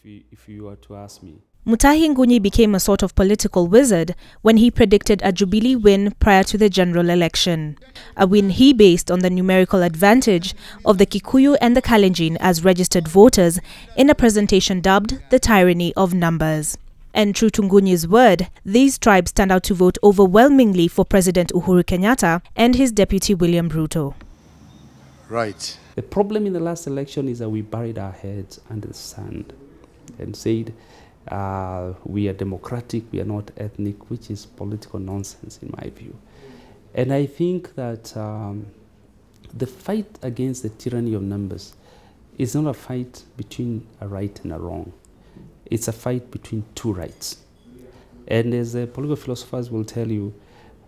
if you were to ask me. Mutahi Ngunyi became a sort of political wizard when he predicted a Jubilee win prior to the general election. A win he based on the numerical advantage of the Kikuyu and the Kalenjin as registered voters in a presentation dubbed the tyranny of numbers. And true to Ngunyi's word, these tribes turned out to vote overwhelmingly for President Uhuru Kenyatta and his deputy William Ruto. Right. The problem in the last election is that we buried our heads under the sand and said, we are democratic, we are not ethnic, which is political nonsense in my view. And I think that the fight against the tyranny of numbers is not a fight between a right and a wrong. It's a fight between two rights. And as the political philosophers will tell you,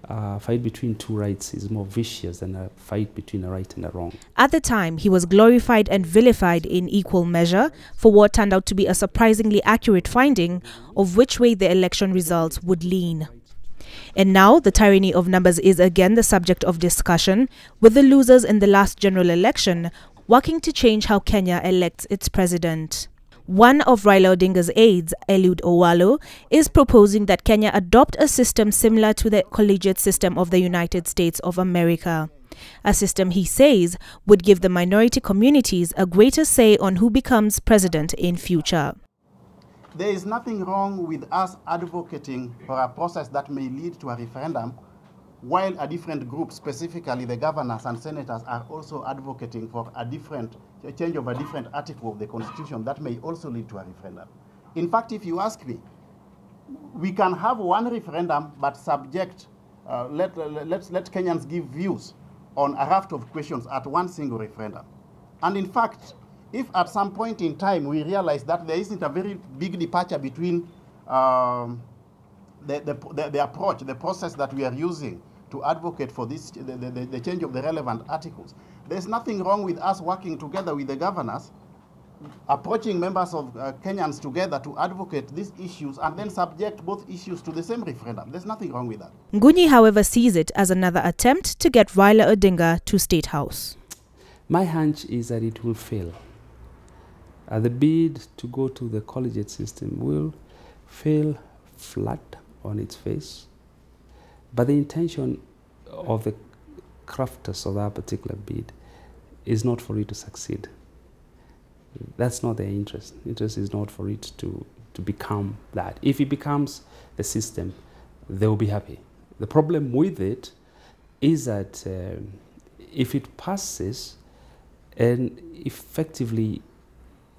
a fight between two rights is more vicious than a fight between a right and a wrong. At the time, he was glorified and vilified in equal measure for what turned out to be a surprisingly accurate finding of which way the election results would lean. And now, the tyranny of numbers is again the subject of discussion, with the losers in the last general election working to change how Kenya elects its president. One of Raila Odinga's aides, Eliud Owalo, is proposing that Kenya adopt a system similar to the collegiate system of the United States of America. A system, he says, would give the minority communities a greater say on who becomes president in future. There is nothing wrong with us advocating for a process that may lead to a referendum, while a different group, specifically the governors and senators, are also advocating for a change of a different article of the Constitution that may also lead to a referendum. In fact, if you ask me, we can have one referendum, but subject, let Kenyans give views on a raft of questions at one single referendum. And in fact, if at some point in time we realize that there isn't a very big departure between the approach, the process that we are using to advocate for this, the change of the relevant articles, there's nothing wrong with us working together with the governors, approaching members of Kenyans together to advocate these issues and then subject both issues to the same referendum. There's nothing wrong with that. Ngunyi, however, sees it as another attempt to get Raila Odinga to State House. My hunch is that it will fail. The bid to go to the collegiate system will fail flat on its face, but the intention of the crafters of that particular bid is not for it to succeed. That's not their interest. Interest is not for it to become that. If it becomes the system, they will be happy. The problem with it is that if it passes and effectively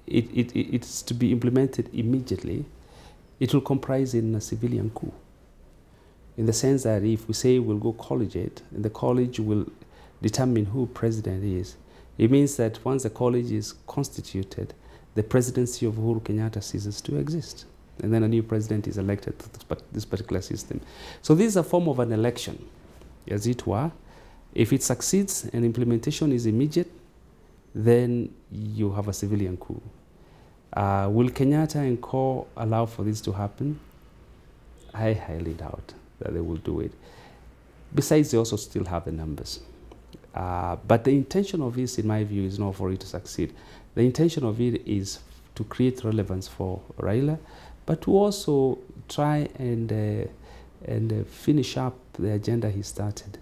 it's to be implemented immediately, it will comprise in a civilian coup. In the sense that if we say we'll go collegiate, and the college will determine who president is, it means that once the college is constituted, the presidency of Uhuru Kenyatta ceases to exist. And then a new president is elected to this particular system. So this is a form of an election, as it were. If it succeeds and implementation is immediate, then you have a civilian coup. Will Kenyatta and co allow for this to happen? I highly doubt that they will do it. Besides, they also still have the numbers. But the intention of this, in my view, is not for it to succeed. The intention of it is to create relevance for Raila, but to also try and finish up the agenda he started,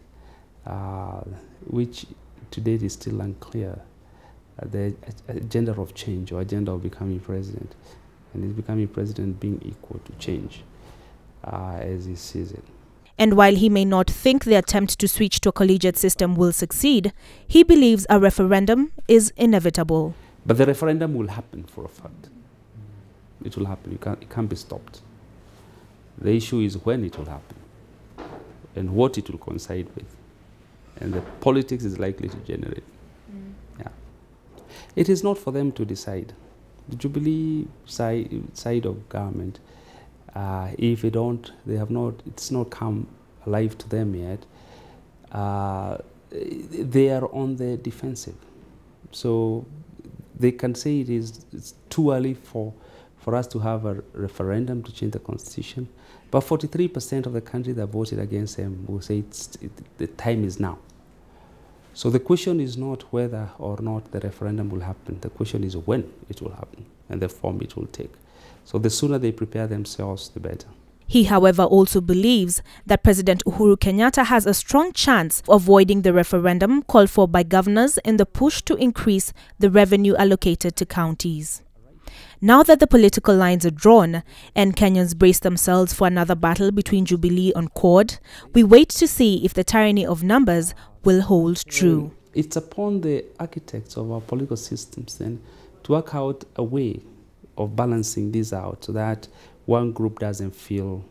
which to date is still unclear. The agenda of change, or agenda of becoming president, and his becoming president being equal to change, as he sees it. And while he may not think the attempt to switch to a collegiate system will succeed, he believes a referendum is inevitable. But the referendum will happen for a fact. It will happen. It can't be stopped. The issue is when it will happen and what it will coincide with. And the politics is likely to generate. Yeah. It is not for them to decide. The Jubilee side of government, if they don't, it's not come alive to them yet. They are on the defensive. So they can say it's too early for us to have a referendum to change the constitution. But 43% of the country that voted against them will say the time is now. So the question is not whether or not the referendum will happen. The question is when it will happen and the form it will take. So the sooner they prepare themselves, the better. He, however, also believes that President Uhuru Kenyatta has a strong chance of avoiding the referendum called for by governors in the push to increase the revenue allocated to counties. Now that the political lines are drawn and Kenyans brace themselves for another battle between Jubilee and CORD, we wait to see if the tyranny of numbers will hold true. It's upon the architects of our political systems then to work out a way of balancing this out so that one group doesn't feel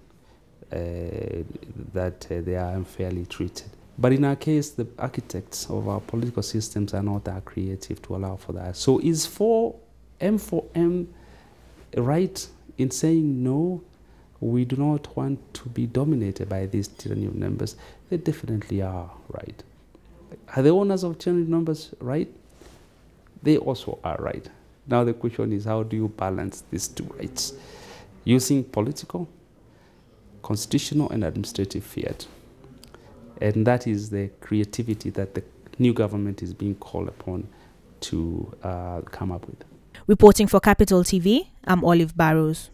that they are unfairly treated. But in our case, the architects of our political systems are not that creative to allow for that. So is M4M right in saying no, we do not want to be dominated by this tyranny of numbers? They definitely are right. Are the owners of tyranny of numbers right? They also are right. Now the question is, how do you balance these two rights? Using political, constitutional, and administrative fiat. And that is the creativity that the new government is being called upon to come up with. Reporting for Capital TV, I'm Olive Barrows.